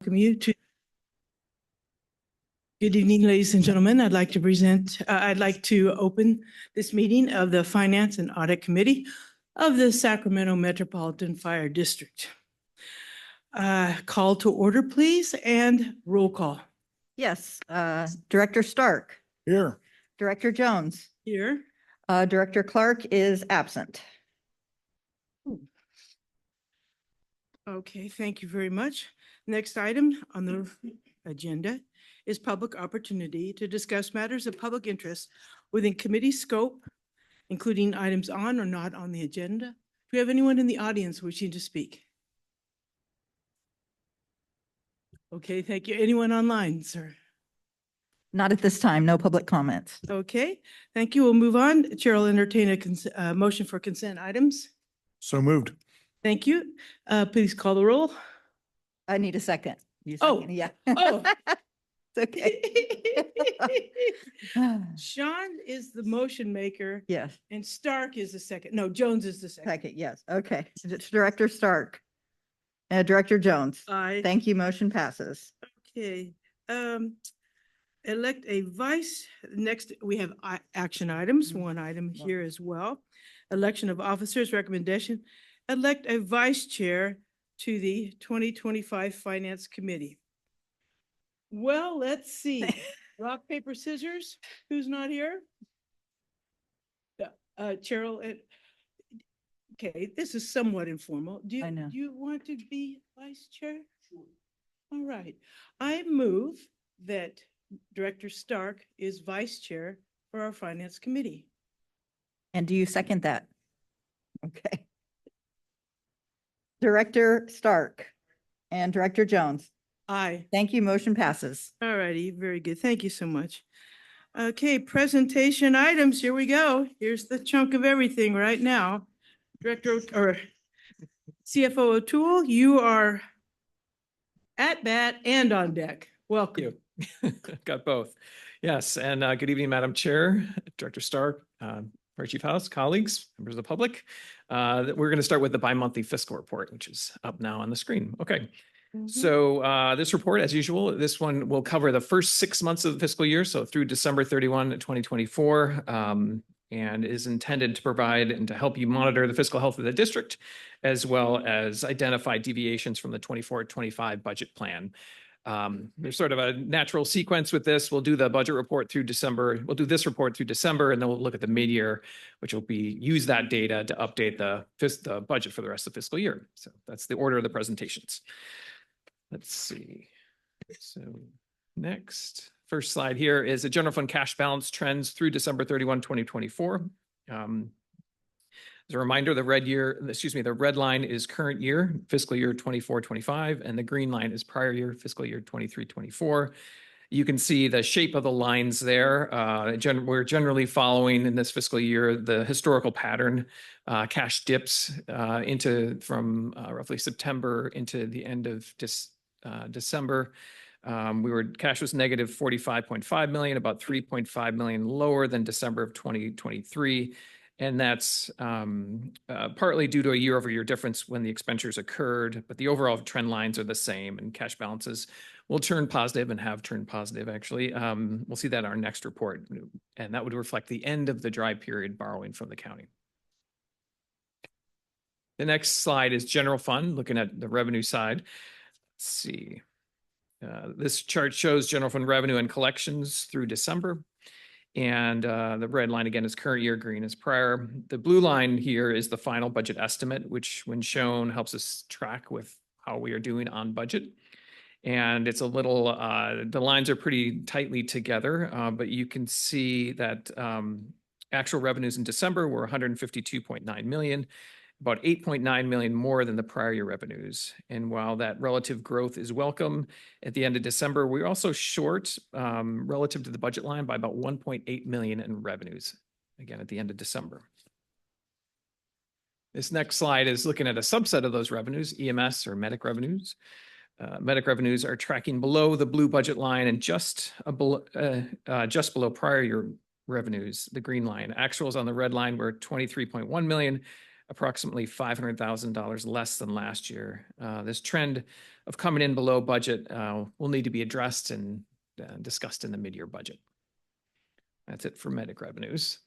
welcome you to. Good evening, ladies and gentlemen. I'd like to open this meeting of the Finance and Audit Committee of the Sacramento Metropolitan Fire District. Call to order, please, and roll call. Yes, Director Stark. Here. Director Jones. Here. Director Clark is absent. Okay, thank you very much. Next item on the agenda is public opportunity to discuss matters of public interest within committee scope, including items on or not on the agenda. Do we have anyone in the audience wishing to speak? Okay, thank you. Anyone online, sir? Not at this time. No public comments. Okay, thank you. We'll move on. Chair will entertain a motion for consent items. So moved. Thank you. Please call the roll. I need a second. You Oh. second? Yeah. Oh. It's okay. Sean is the motion maker Yes, and Stark is the second. No, Jones is the second. second, yes. Okay. It's Director Stark. Director Jones. Aye. Thank you. Motion passes. Okay. Elect a vice. Next, we have action items. One item here as well. Election of officers, recommendation. Elect a vice chair to the 2025 Finance Committee. Well, let's see. Rock, paper, scissors. Who's not here? Cheryl. Okay, this is somewhat informal. Do I know. you want to be vice chair? Sure. All right. I move that Director Stark is vice chair for our Finance Committee. And do you second that? Okay. Director Stark and Director Jones. Aye. Thank you. Motion passes. All righty, very good. Thank you so much. Okay, presentation items. Here we go. Here's the chunk of everything right now. Director or CFO O'Toole, you are at bat and on deck. Welcome. Got both. Yes, and good evening, Madam Chair, Director Stark, Fire Chief House, colleagues, members of the public. We're going to start with the bi-monthly fiscal report, which is up now on the screen. Okay. So this report, as usual, this one will cover the first 6 months of the fiscal year, so through December 31, 2024, and is intended to provide and to help you monitor the fiscal health of the district, as well as identify deviations from the 24-25 budget plan. There's sort of a natural sequence with this. We'll do the budget report through December. We'll do this report through December, and then we'll look at the mid-year, which will be use that data to update the budget for the rest of the fiscal year. So that's the order of the presentations. Let's see. So next, first slide here is a general fund cash balance trends through December 31, 2024. As a reminder, the red line is current year, fiscal year 24-25, and the green line is prior year, fiscal year 23-24. You can see the shape of the lines there. We're generally following in this fiscal year the historical pattern. Cash dips from roughly September into the end of December. Cash was negative 45.5 million, about 3.5 million lower than December of 2023. And that's partly due to a year-over-year difference when the expenditures occurred, but the overall trend lines are the same, and cash balances will turn positive and have turned positive, actually. We'll see that in our next report, and that would reflect the end of the dry period borrowing from the county. The next slide is general fund, looking at the revenue side. Let's see. This chart shows general fund revenue and collections through December. And the red line again is current year, green is prior. The blue line here is the final budget estimate, which when shown helps us track with how we are doing on budget. And it's a little, the lines are pretty tightly together, but you can see that actual revenues in December were 152.9 million, about 8.9 million more than the prior year revenues. And while that relative growth is welcome, at the end of December, we're also short relative to the budget line by about 1.8 million in revenues, again, at the end of December. This next slide is looking at a subset of those revenues, EMS or medic revenues. Medic revenues are tracking below the blue budget line and just below prior year revenues, the green line. Actuals on the red line were 23.1 million, approximately $500,000 less than last year. This trend of coming in below budget will need to be addressed and discussed in the mid-year budget. That's it for medic revenues.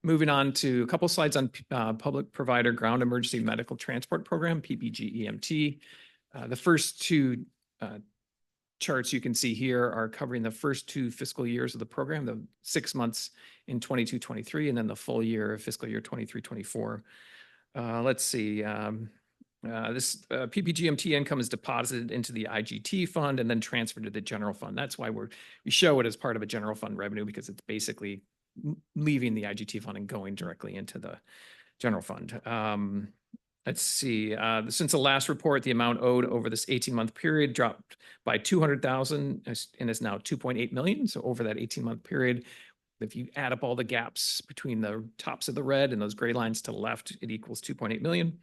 Moving on to a couple slides on Public Provider Ground Emergency Medical Transport Program, PPG-EMT. The first two charts you can see here are covering the first 2 fiscal years of the program, the 6 months in 22-23, and then the full year of fiscal year 23-24. Let's see. This PPG-EMT income is deposited into the IGT fund and then transferred to the general fund. That's why we show it as part of a general fund revenue, because it's basically leaving the IGT fund and going directly into the general fund. Let's see, since the last report, the amount owed over this 18-month period dropped by 200,000 and is now 2.8 million. So over that 18-month period, if you add up all the gaps between the tops of the red and those gray lines to the left, it equals 2.8 million.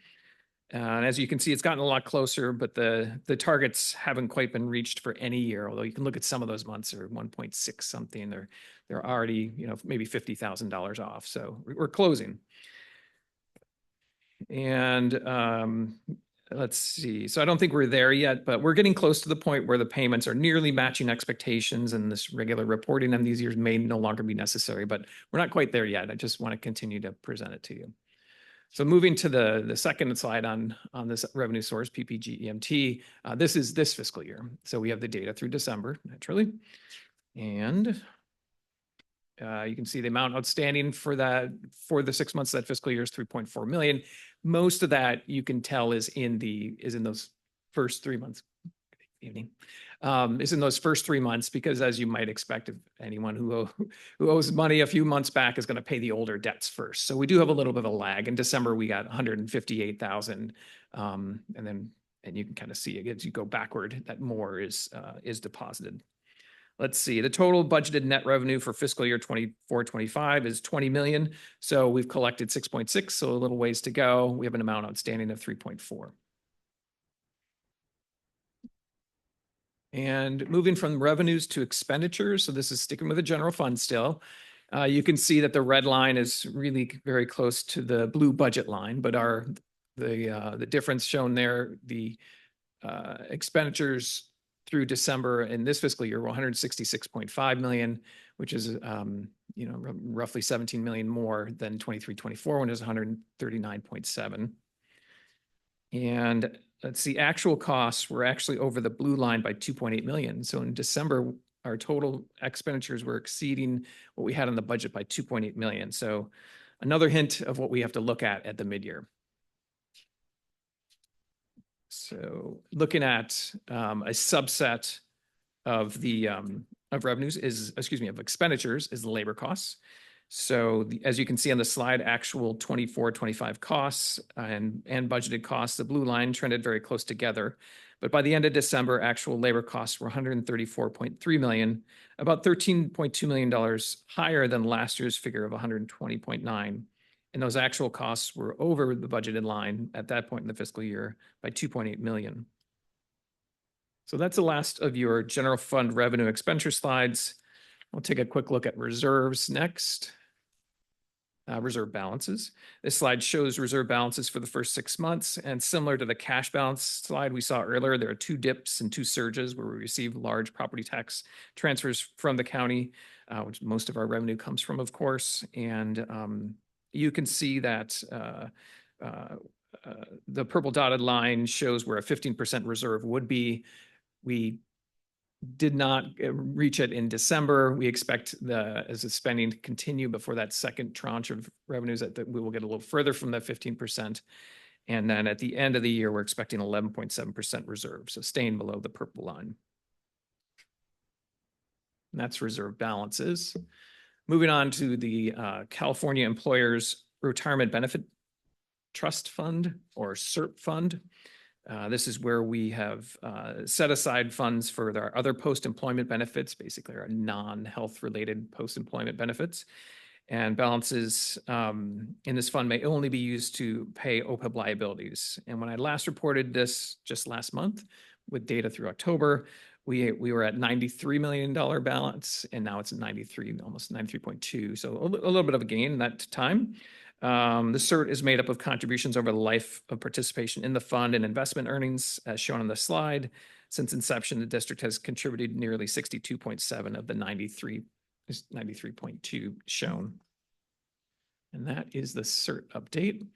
And as you can see, it's gotten a lot closer, but the targets haven't quite been reached for any year. Although you can look at some of those months are 1.6 something. They're already, maybe $50,000 off. So we're closing. And let's see. So I don't think we're there yet, but we're getting close to the point where the payments are nearly matching expectations, and this regular reporting on these years may no longer be necessary, but we're not quite there yet. I just want to continue to present it to you. So moving to the second slide on this revenue source, PPG-EMT, this is this fiscal year. So we have the data through December, naturally. And you can see the amount outstanding for the 6 months of that fiscal year is 3.4 million. Most of that you can tell is in those first 3 months. Evening. Is in those first 3 months, because as you might expect, if anyone who owes money a few months back is going to pay the older debts first. So we do have a little bit of a lag. In December, we got 158,000. And you can kind of see as you go backward that more is deposited. Let's see, the total budgeted net revenue for fiscal year 24-25 is 20 million. So we've collected 6.6, so a little ways to go. We have an amount outstanding of 3.4. And moving from revenues to expenditures, so this is sticking with the general fund still. You can see that the red line is really very close to the blue budget line, but the difference shown there, the expenditures through December in this fiscal year were 166.5 million, which is roughly 17 million more than 23-24 when it was 139.7. And let's see, actual costs were actually over the blue line by 2.8 million. So in December, our total expenditures were exceeding what we had on the budget by 2.8 million. So another hint of what we have to look at the mid-year. So looking at a subset of the revenues of expenditures is the labor costs. So as you can see on the slide, actual 24-25 costs and budgeted costs, the blue line trended very close together. But by the end of December, actual labor costs were 134.3 million, about $13.2 million higher than last year's figure of 120.9. And those actual costs were over the budgeted line at that point in the fiscal year by 2.8 million. So that's the last of your general fund revenue expenditure slides. We'll take a quick look at reserves next. Reserve balances. This slide shows reserve balances for the first 6 months, and similar to the cash balance slide we saw earlier, there are 2 dips and 2 surges where we receive large property tax transfers from the county, which most of our revenue comes from, of course. And you can see that the purple dotted line shows where a 15% reserve would be. We did not reach it in December. We expect as the spending to continue before that second tranche of revenues that we will get a little further from that 15%. And then at the end of the year, we're expecting 11.7% reserve. So staying below the purple line. And that's reserve balances. Moving on to the California Employers Retirement Benefit Trust Fund, or CERP fund. This is where we have set aside funds for our other post-employment benefits, basically our non-health related post-employment benefits. And balances in this fund may only be used to pay OPEB liabilities. And when I last reported this just last month with data through October, we were at $93 million balance, and now it's 93, almost 93.2. So a little bit of a gain in that time. The CERT is made up of contributions over the life of participation in the fund and investment earnings, as shown on the slide. Since inception, the district has contributed nearly 62.7 of the 93.2 shown. And that is the CERT update.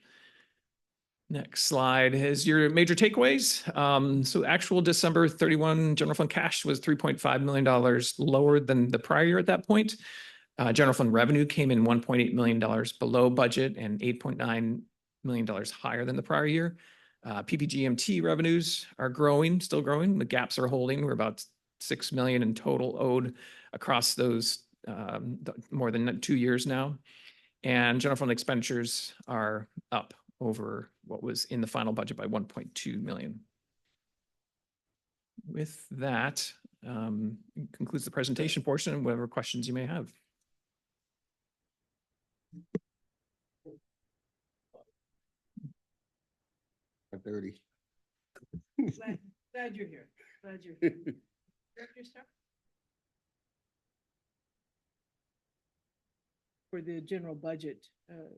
Next slide is your major takeaways. So actual December 31 general fund cash was $3.5 million lower than the prior year at that point. General fund revenue came in $1.8 million below budget and $8.9 million higher than the prior year. PPGMT revenues are growing, still growing. The gaps are holding. We're about $6 million in total owed across those more than 2 years now. And general fund expenditures are up over what was in the final budget by 1.2 million. With that, concludes the presentation portion and whatever questions you may have. 30. Glad you're here. Glad you're here. Director Stark? For the general budget,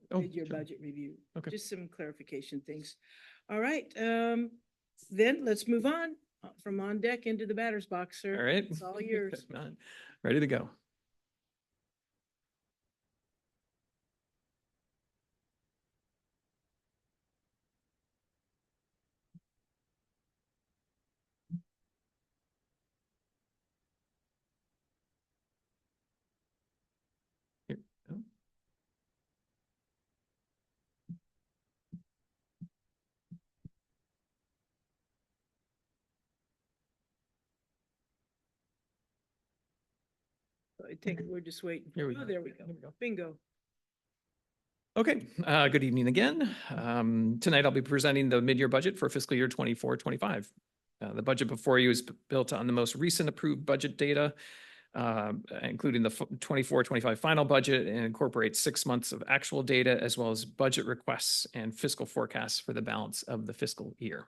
mid-year sure. budget review. Okay. Just some clarification things. All right, then let's move on from on deck into the batter's box, sir. All right. It's all yours. Ready to go. Here we go. We're just waiting. Here we Oh, go. there we go. Here we go. Bingo. Okay, good evening again. Tonight I'll be presenting the mid-year budget for fiscal year 24-25. The budget before you is built on the most recent approved budget data, including the 24-25 final budget, and incorporates 6 months of actual data as well as budget requests and fiscal forecasts for the balance of the fiscal year.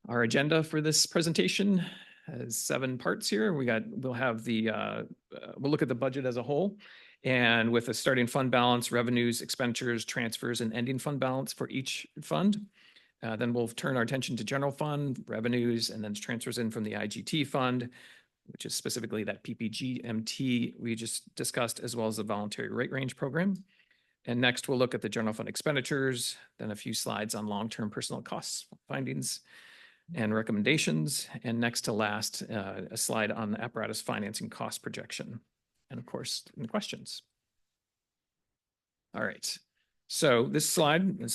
Our agenda for this presentation has 7 parts here. We'll look at the budget as a whole, and with a starting fund balance, revenues, expenditures, transfers, and ending fund balance for each fund. Then we'll turn our attention to general fund revenues and then transfers in from the IGT fund, which is specifically that PPGMT we just discussed, as well as the voluntary rate range program. And next we'll look at the general fund expenditures, then a few slides on long-term personnel costs findings and recommendations, and next to last, a slide on the apparatus financing cost projection, and of course, any questions. All right, so this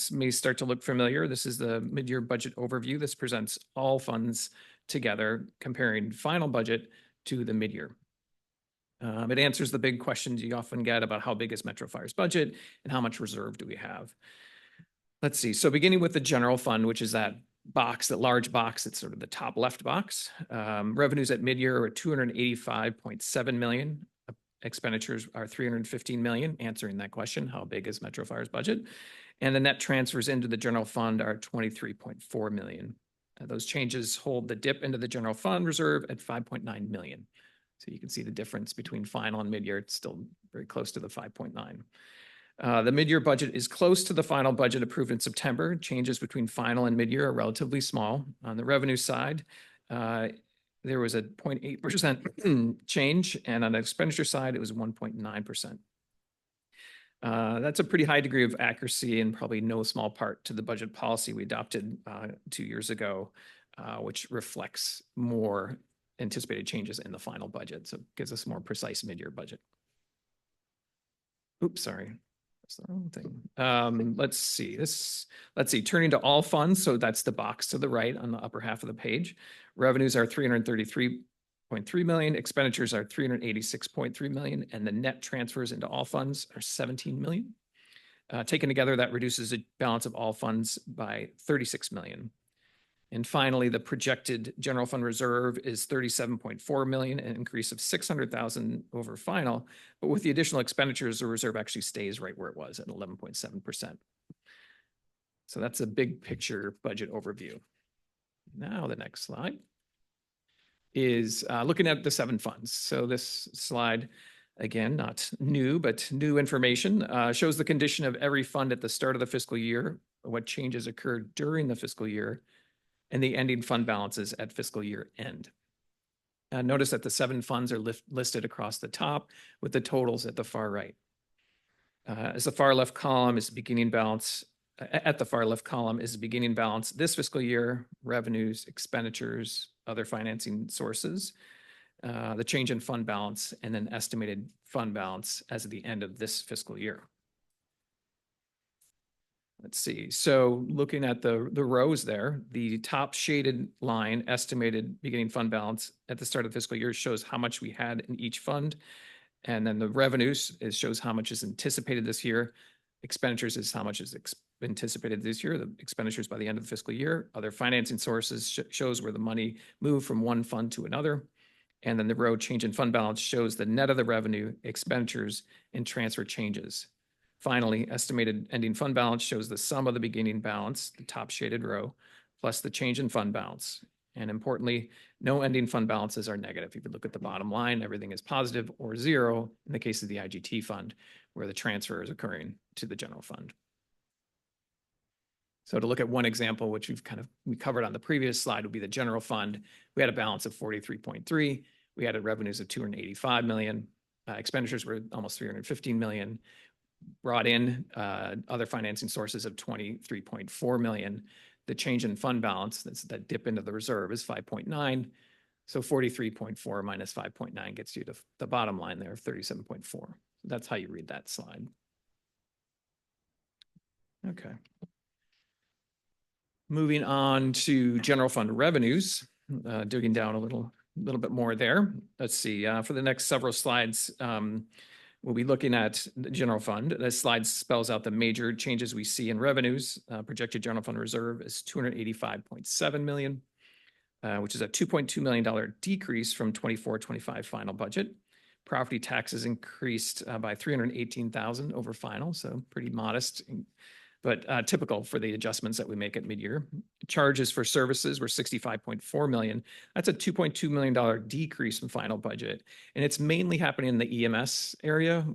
may start to look familiar. This is the mid-year budget overview. This presents all funds together, comparing final budget to the mid-year. It answers the big questions you often get about how big is Metro Fire's budget and how much reserve do we have. Let's see, so beginning with the general fund, which is that large box, it's sort of the top left box. Revenues at mid-year are 285.7 million. Expenditures are 315 million, answering that question, how big is Metro Fire's budget? And the net transfers into the general fund are 23.4 million. Those changes hold the dip into the general fund reserve at 5.9 million. So you can see the difference between final and mid-year. It's still very close to the 5.9. The mid-year budget is close to the final budget approved in September. Changes between final and mid-year are relatively small. On the revenue side, there was a 0.8% change, and on the expenditure side, it was 1.9%. That's a pretty high degree of accuracy and probably no small part to the budget policy we adopted 2 years ago, which reflects more anticipated changes in the final budget. So it gives us a more precise mid-year budget. Oops, sorry. That's the wrong thing. Let's see, turning to all funds. So that's the box to the right on the upper half of the page. Revenues are 333.3 million, expenditures are 386.3 million, and the net transfers into all funds are 17 million. Taken together, that reduces the balance of all funds by 36 million. And finally, the projected general fund reserve is 37.4 million, an increase of 600,000 over final. But with the additional expenditures, the reserve actually stays right where it was at 11.7%. So that's a big picture budget overview. Now the next slide is looking at the 7 funds. So this slide again, not new, but new information, shows the condition of every fund at the start of the fiscal year, what changes occurred during the fiscal year, and the ending fund balances at fiscal year end. Notice that the 7 funds are listed across the top with the totals at the far right. As the far left column is beginning balance, at the far left column is the beginning balance this fiscal year, revenues, expenditures, other financing sources, the change in fund balance, and then estimated fund balance as of the end of this fiscal year. Let's see. So looking at the rows there, the top shaded line, estimated beginning fund balance at the start of the fiscal year, shows how much we had in each fund. And then the revenues shows how much is anticipated this year. Expenditures is how much is anticipated this year, the expenditures by the end of the fiscal year. Other financing sources shows where the money moved from one fund to another. And then the row change in fund balance shows the net of the revenue, expenditures, and transfer changes. Finally, estimated ending fund balance shows the sum of the beginning balance, the top shaded row, plus the change in fund balance. And importantly, no ending fund balances are negative. If you look at the bottom line, everything is positive or 0 in the case of the IGT fund, where the transfer is occurring to the general fund. So to look at one example, which we covered on the previous slide, would be the general fund. We had a balance of 43.3. We had revenues of 285 million. Expenditures were almost 315 million. Brought in other financing sources of 23.4 million. The change in fund balance, that's that dip into the reserve, is 5.9. So 43.4 minus 5.9 gets you to the bottom line there of 37.4. That's how you read that slide. Okay. Moving on to general fund revenues, digging down a little bit more there. Let's see, for the next several slides, we'll be looking at the general fund. This slide spells out the major changes we see in revenues. Projected general fund reserve is 285.7 million, which is a $2.2 million decrease from 24-25 final budget. Property taxes increased by 318,000 over final, so pretty modest, but typical for the adjustments that we make at mid-year. Charges for services were 65.4 million. That's a $2.2 million decrease from final budget. And it's mainly happening in the EMS area,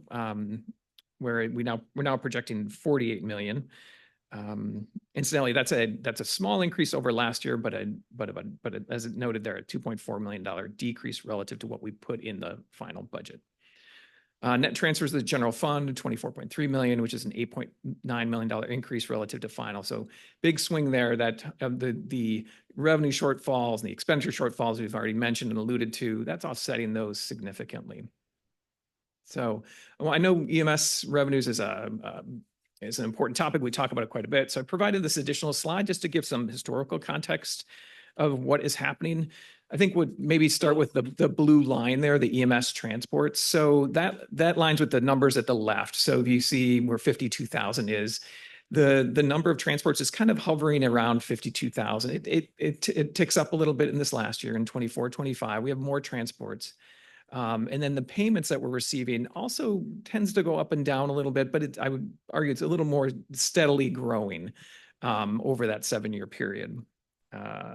where we're now projecting 48 million. Incidentally, that's a small increase over last year, but as it noted there, a $2.4 million decrease relative to what we put in the final budget. Net transfers to the general fund, 24.3 million, which is an $8.9 million increase relative to final. So big swing there that the revenue shortfalls and the expenditure shortfalls we've already mentioned and alluded to, that's offsetting those significantly. So well, I know EMS revenues is an important topic. We talk about it quite a bit. So I provided this additional slide just to give some historical context of what is happening. I think would maybe start with the blue line there, the EMS transports. So that lines with the numbers at the left. So if you see where 52,000 is, the number of transports is kind of hovering around 52,000. It ticks up a little bit in this last year in 24-25. We have more transports. And then the payments that we're receiving also tends to go up and down a little bit, but I would argue it's a little more steadily growing over that 7-year period.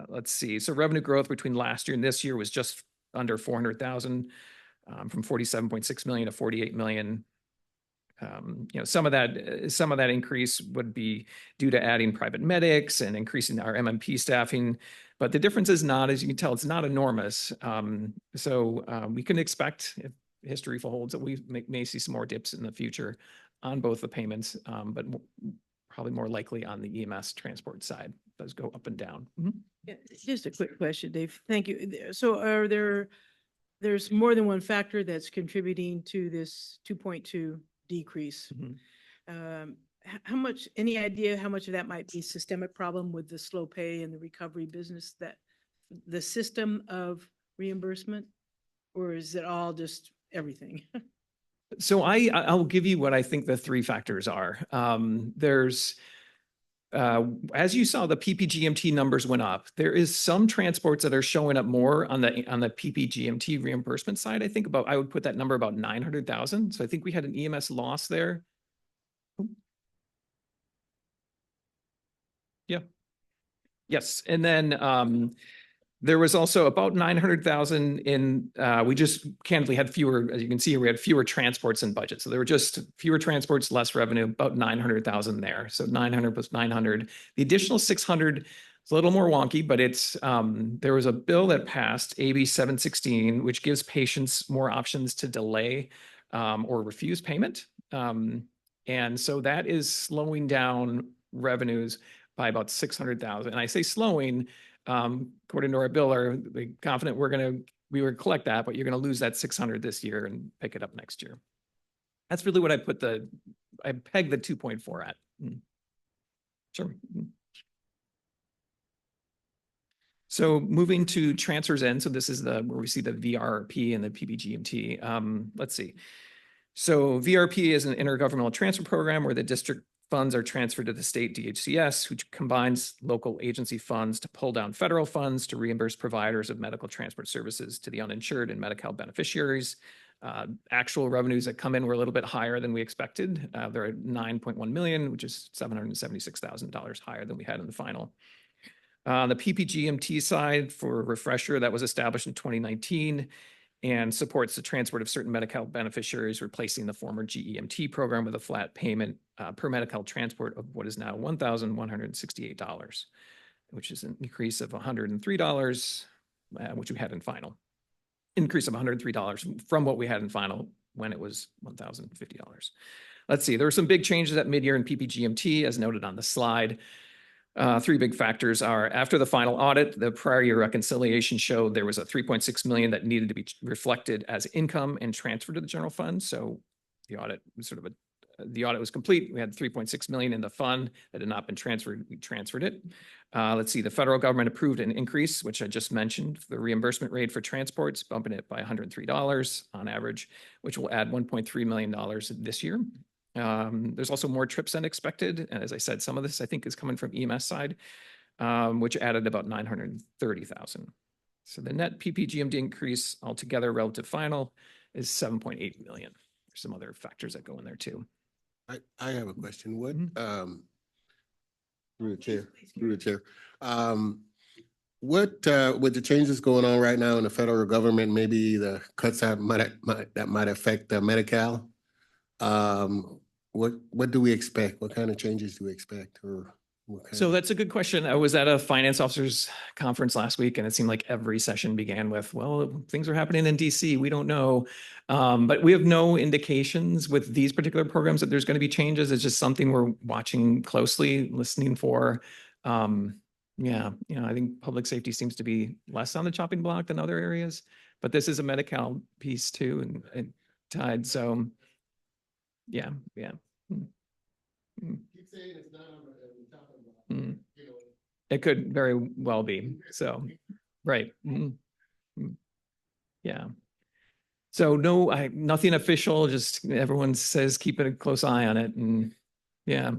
Let's see. So revenue growth between last year and this year was just under 400,000, from 47.6 million to 48 million. Some of that increase would be due to adding private medics and increasing our MMP staffing. But the difference is not, as you can tell, it's not enormous. So we can expect, if history holds, that we may see some more dips in the future on both the payments, but probably more likely on the EMS transport side. Those go up and down. Mm-hmm. Yeah, just a quick question, Dave. Thank you. So there's more than one factor that's contributing to this 2.2 decrease. Mm-hmm. Any idea how much of that might be systemic problem with the slow pay and the recovery business, that the system of reimbursement, or is it all just everything? So I'll give you what I think the 3 factors are. There's, as you saw, the PPGMT numbers went up. There is some transports that are showing up more on the PPGMT reimbursement side. I would put that number about 900,000. So I think we had an EMS loss there. Yeah. Yes. And then There was also about 900,000 in, we just candidly had fewer, as you can see, we had fewer transports in budget. So there were just fewer transports, less revenue, about 900,000 there. So 900 plus 900. The additional 600 is a little more wonky, but it's, there was a bill that passed, AB 716, which gives patients more options to delay or refuse payment. And so that is slowing down revenues by about 600,000. And I say slowing, according to our biller, we're confident we will collect that, but you're going to lose that 600 this year and pick it up next year. That's really what I pegged the 2.4 at. Sure. So moving to transfers in. So this is where we see the VRP and the PPGMT. Let's see. So VRP is an intergovernmental transfer program where the district funds are transferred to the state DHCS, which combines local agency funds to pull down federal funds to reimburse providers of medical transport services to the uninsured and Medi-Cal beneficiaries. Actual revenues that come in were a little bit higher than we expected. They're at 9.1 million, which is $776,000 higher than we had in the final. On the PPGMT side, for refresher, that was established in 2019 and supports the transport of certain Medi-Cal beneficiaries, replacing the former GEMT program with a flat payment per Medi-Cal transport of what is now $1,168, which is an increase of $103, which we had in final. Increase of $103 from what we had in final when it was $1,050. Let's see, there were some big changes at mid-year in PPGMT, as noted on the slide. Three big factors are after the final audit, the prior year reconciliation showed there was a 3.6 million that needed to be reflected as income and transferred to the general fund. So the audit was the audit was complete. We had 3.6 million in the fund that had not been transferred. We transferred it. Let's see, the federal government approved an increase, which I just mentioned, the reimbursement rate for transports, bumping it by $103 on average, which will add $1.3 million this year. There's also more trips than expected. And as I said, some of this I think is coming from EMS side, which added about 930,000. So the net PPGMD increase altogether relative final is 7.8 million. There's some other factors that go in there too. I have a question. What, Mm-hmm. through the chair, what, with the changes going on right now in the federal government, maybe the cuts that might affect Medi-Cal? What do we expect? What kind of changes do we expect, or what kind So of... that's a good question. I was at a finance officers conference last week, and it seemed like every session began with, well, things are happening in DC. We don't know. But we have no indications with these particular programs that there's going to be changes. It's just something we're watching closely, listening for. Yeah, I think public safety seems to be less on the chopping block than other areas, but this is a Medi-Cal piece too, and tied. So yeah. Keep saying it's not on the chopping block, you know. It could very well be. So, right. Yeah. So no, nothing official, just everyone says keep a close eye on it. And yeah.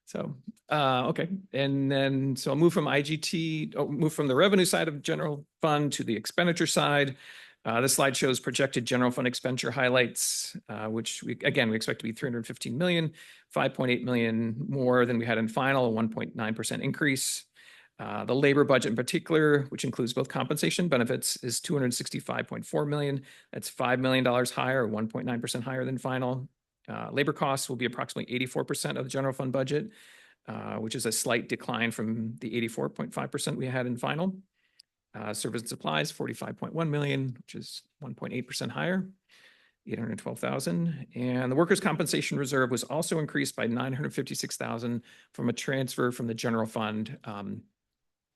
So, okay. And then, so I'll move from move from the revenue side of general fund to the expenditure side. This slide shows projected general fund expenditure highlights, which we expect to be 315 million, 5.8 million more than we had in final, a 1.9% increase. The labor budget in particular, which includes both compensation benefits, is 265.4 million. That's $5 million higher, 1.9% higher than final. Labor costs will be approximately 84% of the general fund budget, which is a slight decline from the 84.5% we had in final. Service and supplies, 45.1 million, which is 1.8% higher, 812,000. And the workers' compensation reserve was also increased by 956,000 from a transfer from the general fund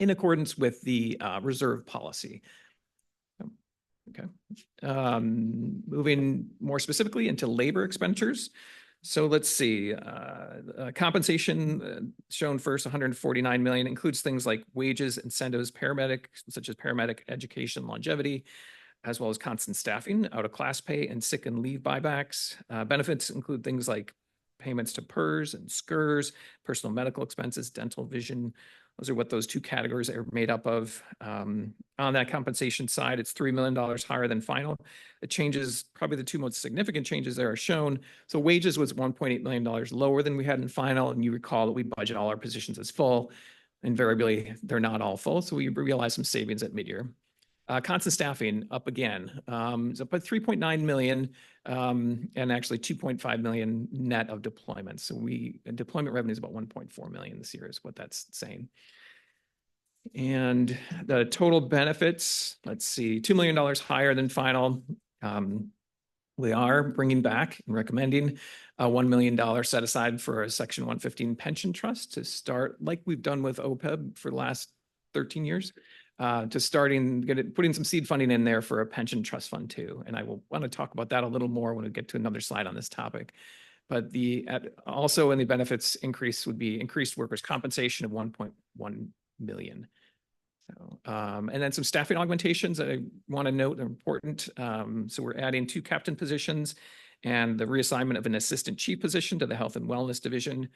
in accordance with the reserve policy. Okay. Moving more specifically into labor expenditures. So let's see, compensation shown first, 149 million, includes things like wages, incentives, such as paramedic education, longevity, as well as constant staffing, out of class pay, and sick and leave buybacks. Benefits include things like payments to PERS and SCRS, personal medical expenses, dental, vision, Those are what those two categories are made up of. On that compensation side, it's $3 million higher than final. The changes, probably the two most significant changes there are shown. So wages was $1.8 million lower than we had in final. And you recall that we budget all our positions as full. Invariably, they're not all full. So we realized some savings at midyear. Constant staffing up again, it's up by 3.9 million, and actually 2.5 million net of deployment. So deployment revenue is about 1.4 million this year is what that's saying. And the total benefits, let's see, $2 million higher than final. We are bringing back and recommending a $1 million set aside for a Section 115 pension trust to start, like we've done with OPEB for the last 13 years. To putting some seed funding in there for a pension trust fund too. And I will want to talk about that a little more when we get to another slide on this topic. But also in the benefits increase would be increased workers' compensation of 1.1 million. So, and then some staffing augmentations that I want to note are important. So we're adding 2 captain positions and the reassignment of an assistant chief position to the health and wellness division.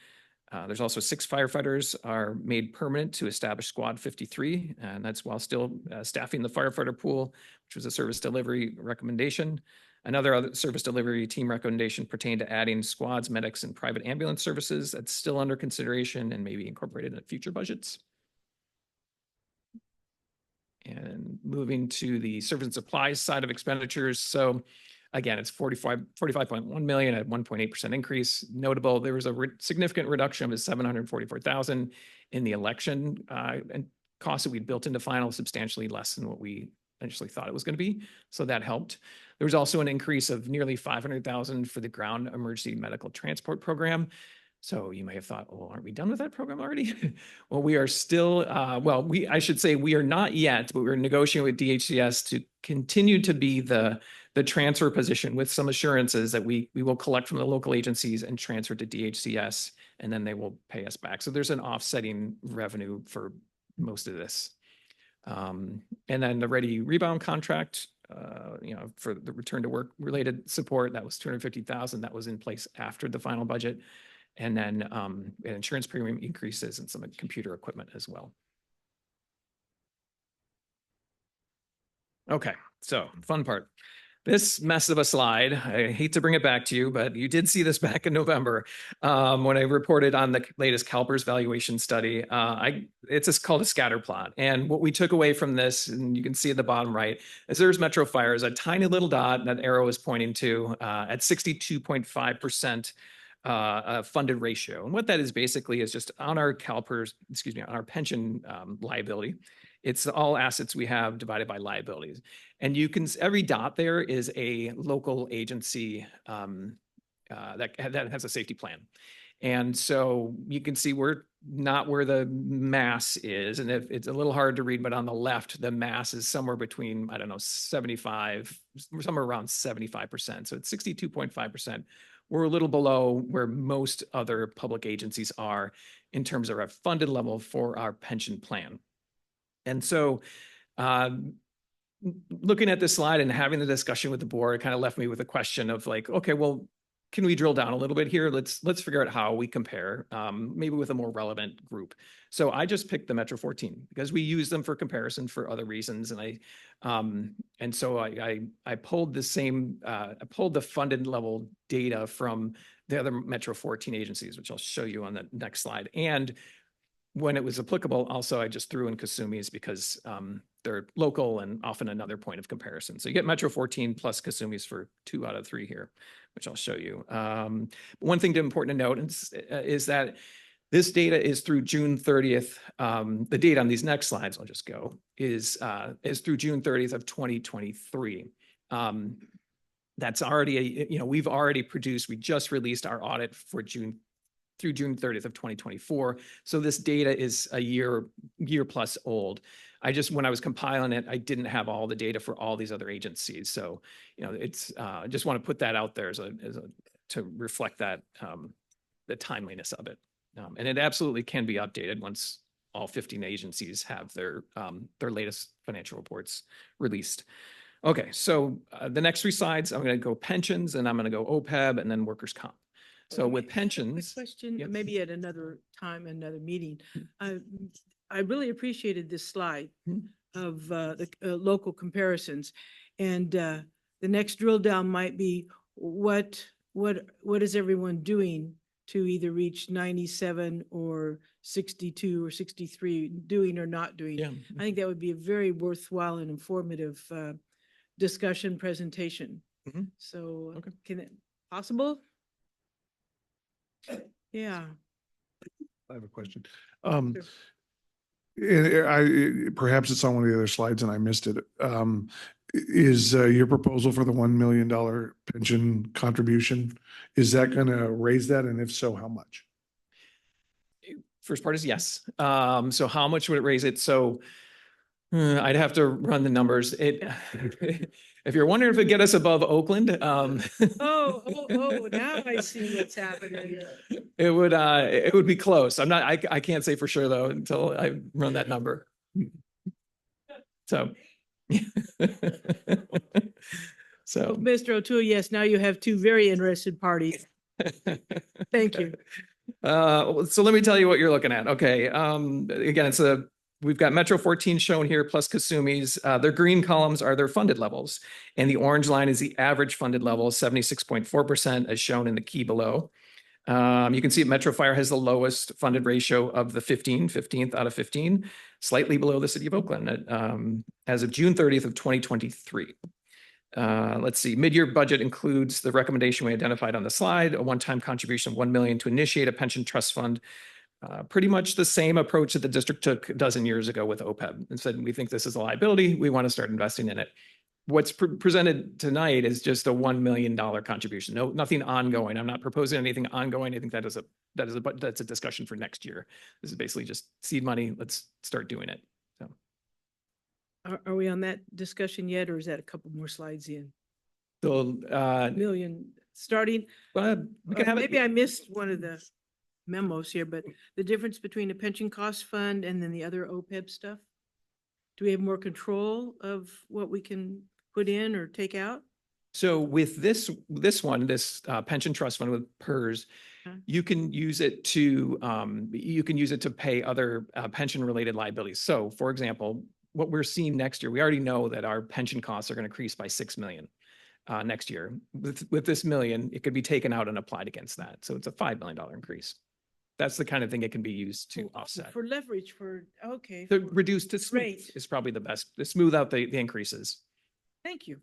There's also 6 firefighters are made permanent to establish Squad 53, and that's while still staffing the firefighter pool, which was a service delivery recommendation. Another service delivery team recommendation pertained to adding squads, medics, and private ambulance services. That's still under consideration and maybe incorporated in future budgets. And moving to the service and supplies side of expenditures. So again, it's 45.1 million at 1.8% increase. Notable, there was a significant reduction of 744,000 in the election and costs that we'd built into final, substantially less than what we initially thought it was going to be. So that helped. There was also an increase of nearly 500,000 for the ground emergency medical transport program. So you may have thought, oh, aren't we done with that program already? Well, we are still, I should say we are not yet, but we're negotiating with DHCS to continue to be the transfer position with some assurances that we will collect from the local agencies and transfer to DHCS, and then they will pay us back. So there's an offsetting revenue for most of this. And then the Ready Rebound contract, for the return to work related support, that was 250,000. That was in place after the final budget. And then insurance premium increases and some computer equipment as well. Okay, so fun part. This mess of a slide, I hate to bring it back to you, but you did see this back in November when I reported on the latest CalPERS valuation study. It's called a scatter plot. And what we took away from this, and you can see at the bottom right, is there's Metro Fire, is a tiny little dot that arrow is pointing to at 62.5%. Funded ratio. And what that is basically is just on our CalPERS, on our pension liability, it's all assets we have divided by liabilities. And you can, every dot there is a local agency that has a safety plan. And so you can see we're not where the mass is. And if it's a little hard to read, but on the left, the mass is somewhere between, I don't know, 75, somewhere around 75%. So it's 62.5%. We're a little below where most other public agencies are in terms of our funded level for our pension plan. And so looking at this slide and having the discussion with the board kind of left me with a question of like, okay, well, can we drill down a little bit here? Let's figure out how we compare, maybe with a more relevant group. So I just picked the Metro 14 because we use them for comparison for other reasons. And so I pulled I pulled the funded level data from the other Metro 14 agencies, which I'll show you on the next slide. And when it was applicable, also I just threw in Kasumi's because they're local and often another point of comparison. So you get Metro 14 plus Kasumi's for 2 out of 3 here, which I'll show you. One thing important to note is that this data is through June 30th. The data on these next slides, I'll just go, is through June 30th of 2023. That's already, we've already produced, we just released our audit for through June 30th of 2024. So this data is a year plus old. When I was compiling it, I didn't have all the data for all these other agencies. So, it's, I just want to put that out there to reflect that, the timeliness of it. And it absolutely can be updated once all 15 agencies have their latest financial reports released. Okay, so the next 3 slides, I'm going to go pensions and I'm going to go OPEB and then workers' comp. So with pensions. Quick question, yes. maybe at another time, another meeting. I really appreciated this slide Hmm. of the local comparisons. And the next drill down might be what is everyone doing to either reach 97 or 62 or 63, doing or not doing? Yeah. I think that would be a very worthwhile and informative discussion presentation. Mhm. So Okay. can it possible? Yeah. I have a question. Sure. Perhaps it's on one of the other slides and I missed it. Is your proposal for the $1 million pension contribution, is that going to raise that? And if so, how much? First part is yes. So how much would it raise it? So I'd have to run the numbers. It, if you're wondering if it'd get us above Oakland, Now I see what's happening. it would be close. I can't say for sure though, until I run that number. So. So. Mr. O'Toole, yes, now you have two very interested parties. Thank you. So let me tell you what you're looking at. Okay. Again, we've got Metro 14 shown here plus Kasumi's. Their green columns are their funded levels. And the orange line is the average funded level, 76.4% as shown in the key below. You can see Metro Fire has the lowest funded ratio of the 15th out of 15, slightly below the city of Oakland as of June 30th of 2023. Let's see, mid-year budget includes the recommendation we identified on the slide, a one-time contribution of 1 million to initiate a pension trust fund. Pretty much the same approach that the district took a dozen years ago with OPEB and said, we think this is a liability, we want to start investing in it. What's presented tonight is just a $1 million contribution. No, nothing ongoing. I'm not proposing anything ongoing. I think that's a discussion for next year. This is basically just seed money. Let's start doing it. So. Are we on that discussion yet, or is that a couple more slides in? So, Million starting, we can have it. maybe I missed one of the memos here, but the difference between the pension cost fund and then the other OPEB stuff? Do we have more control of what we can put in or take out? So with this pension trust fund with PERS, you can use it to pay other pension related liabilities. So for example, what we're seeing next year, we already know that our pension costs are going to increase by 6 million next year. With this million, it could be taken out and applied against that. So it's a $5 million increase. That's the kind of thing it can be used to offset. For leverage, okay. The reduced to smooth Rate. is probably the best, to smooth out the increases. Thank you.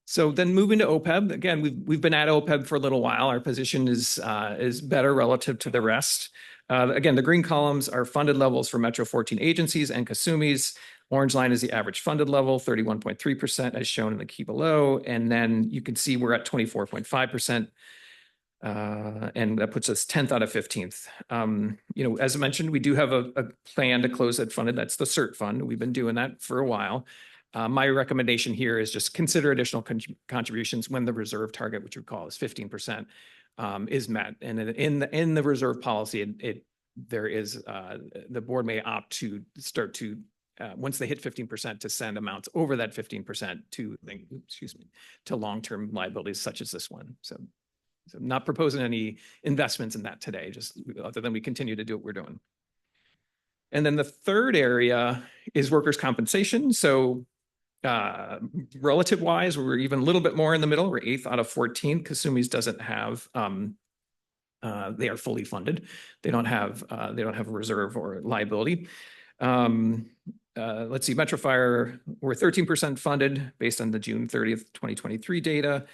So then moving to OPEB, again, we've been at OPEB for a little while. Our position is better relative to the rest. Again, the green columns are funded levels for Metro 14 agencies and Kasumi's. Orange line is the average funded level, 31.3% as shown in the key below. And then you can see we're at 24.5%. And that puts us 10th out of 15th. As I mentioned, we do have a plan to close that funded. That's the CERT fund. We've been doing that for a while. My recommendation here is just consider additional contributions when the reserve target, which we call is 15%, is met. And in the reserve policy, there is the board may opt to start to once they hit 15% to send amounts over that 15% to long-term liabilities such as this one. So not proposing any investments in that today, just other than we continue to do what we're doing. And then the third area is workers' compensation. So relative wise, we're even a little bit more in the middle. We're 8th out of 14. Kasumi's doesn't have, they are fully funded. They don't have a reserve or liability. Let's see, Metro Fire, we're 13% funded based on the June 30th, 2023 data.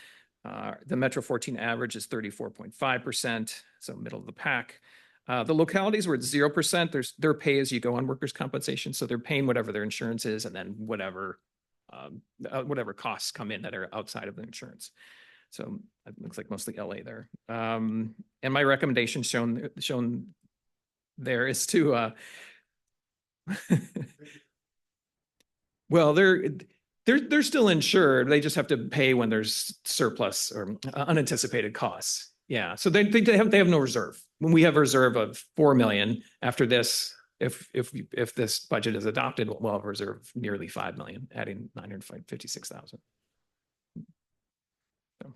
The Metro 14 average is 34.5%, so middle of the pack. The localities were at 0%. They're pay as you go on workers' compensation. So they're paying whatever their insurance is and then whatever costs come in that are outside of the insurance. So it looks like mostly LA there. And my recommendation shown there is to, well, they're still insured. They just have to pay when there's surplus or unanticipated costs. Yeah. So they have no reserve. When we have a reserve of 4 million after this, if this budget is adopted, we'll have a reserve of nearly 5 million, adding 956,000. So.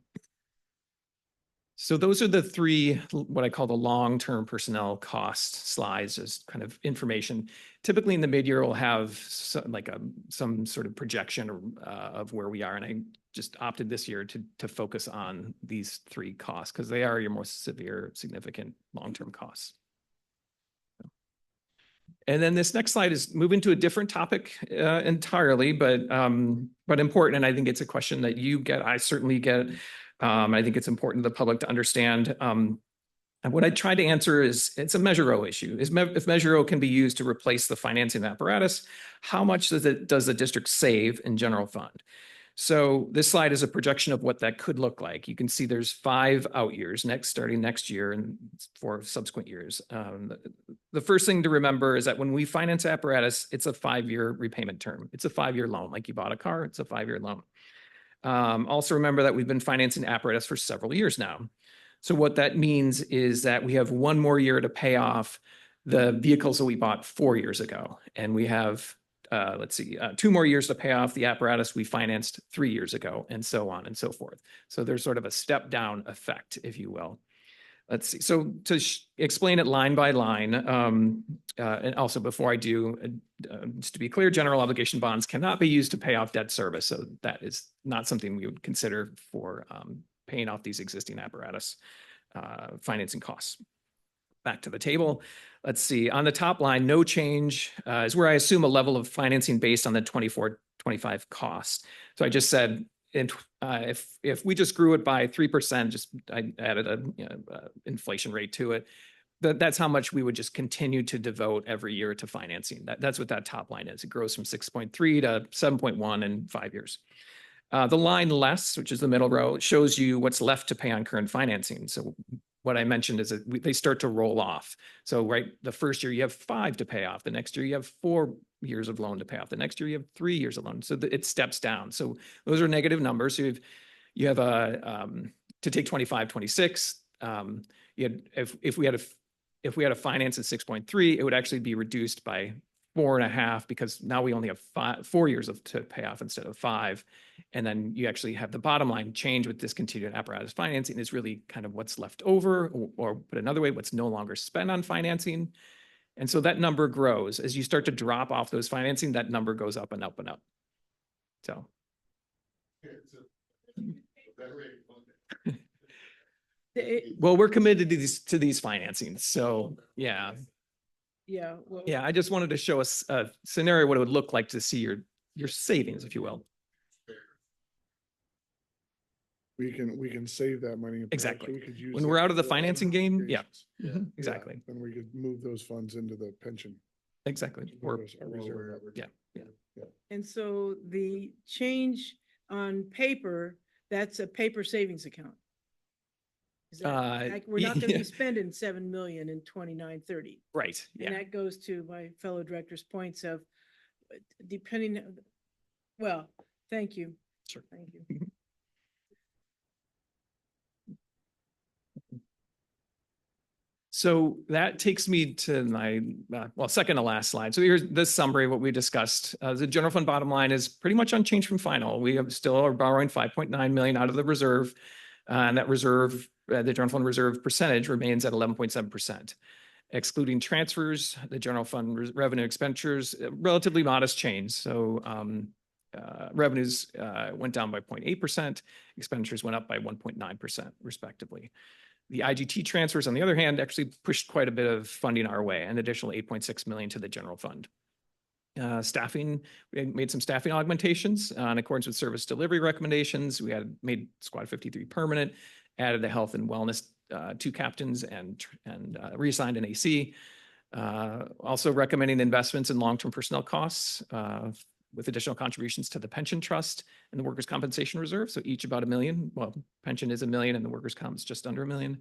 So those are the three, what I call the long-term personnel cost slides, as kind of information. Typically in the mid-year, we'll have some sort of projection of where we are. And I just opted this year to focus on these three costs because they are your most severe, significant long-term costs. And then this next slide is moving to a different topic entirely, but important. And I think it's a question that you get, I certainly get. I think it's important to the public to understand. And what I try to answer is, it's a Measure O issue. If Measure O can be used to replace the financing apparatus, how much does the district save in general fund? So this slide is a projection of what that could look like. You can see there's 5 out years starting next year and 4 subsequent years. The first thing to remember is that when we finance apparatus, it's a 5-year repayment term. It's a 5-year loan. Like you bought a car, it's a 5-year loan. Also remember that we've been financing apparatus for several years now. So what that means is that we have 1 more year to pay off the vehicles that we bought 4 years ago. And we have 2 more years to pay off the apparatus we financed 3 years ago, and so on and so forth. So there's sort of a step down effect, if you will. Let's see. So to explain it line by line, and also before I do, just to be clear, general obligation bonds cannot be used to pay off debt service. So that is not something we would consider for paying off these existing apparatus financing costs. Back to the table. Let's see. On the top line, no change is where I assume a level of financing based on the 24-25 cost. So I just said, if we just grew it by 3%, I added a inflation rate to it, that's how much we would just continue to devote every year to financing. That's what that top line is. It grows from 6.3 to 7.1 in 5 years. The line less, which is the middle row, shows you what's left to pay on current financing. So what I mentioned is that they start to roll off. So the first year you have 5 to pay off. The next year you have 4 years of loan to pay off. The next year you have 3 years of loan. So it steps down. So those are negative numbers. So you have to take 25, 26. If we had a finance at 6.3, it would actually be reduced by 4.5 because now we only have 4 years to pay off instead of 5. And then you actually have the bottom line change with discontinued apparatus financing is really kind of what's left over, or put another way, what's no longer spent on financing. And so that number grows. As you start to drop off those financing, that number goes up and up and up. So. Well, we're committed to these financings. So yeah. Yeah. Well, Yeah, I just wanted to show us a scenario what it would look like to see your savings, if you will. We can save that money. and perhaps Exactly. we could use When it we're out of the for financing game, yeah. obligations. Exactly. Then we could move those funds into the pension. Exactly. Or Our reserve. yeah. and so the change on paper, that's a paper savings account. Is that, like, we're not going to yeah. be spending 7 million in 29-30. Right. And Yeah. that goes to my fellow director's points of depending, well, thank you. Sure. Thank you. So that takes me to my, second to last slide. So here's the summary of what we discussed. The general fund bottom line is pretty much unchanged from final. We still are borrowing 5.9 million out of the reserve. And that reserve, the general fund reserve percentage remains at 11.7%. Excluding transfers, the general fund revenue expenditures, relatively modest change. So revenues went down by 0.8%, expenditures went up by 1.9% respectively. The IGT transfers, on the other hand, actually pushed quite a bit of funding our way, an additional 8.6 million to the general fund. Staffing, we made some staffing augmentations in accordance with service delivery recommendations. We had made Squad 53 permanent, added the health and wellness 2 captains and reassigned an AC. Also recommending investments in long-term personnel costs with additional contributions to the pension trust and the workers' compensation reserve. So each about $1 million. Well, pension is $1 million and the workers' comp is just under $1 million.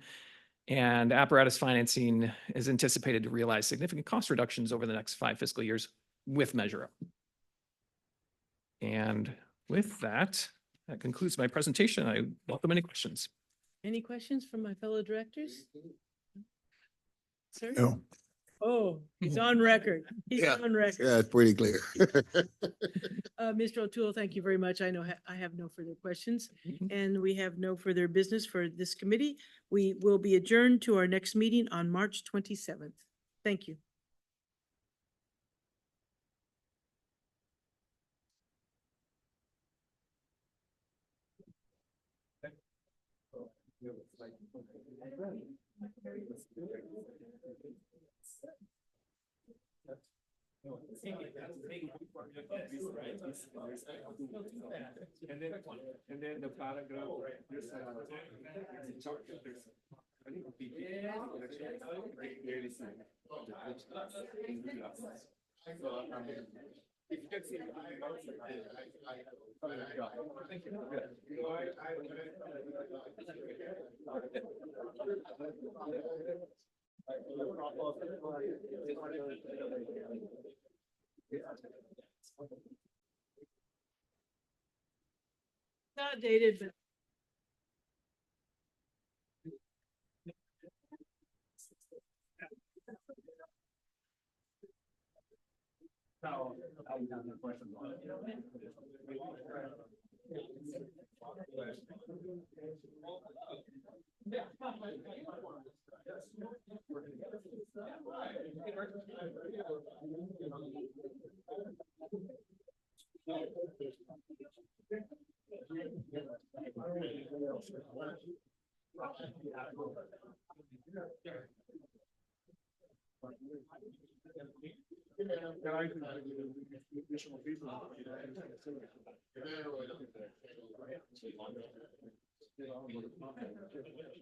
And apparatus financing is anticipated to realize significant cost reductions over the next 5 fiscal years with Measure O. And with that, that concludes my presentation. I welcome any questions. Any questions from my fellow directors? Sir? No. Oh, he's on record. He's Yeah. on record. Yeah, it's pretty clear. Mr. O'Toole, thank you very much. I know I have no further questions, Mhm. and we have no further business for this committee. We will be adjourned to our next meeting on March 27th. Thank you. And then the paragraph, there's if you can see. Not dated, but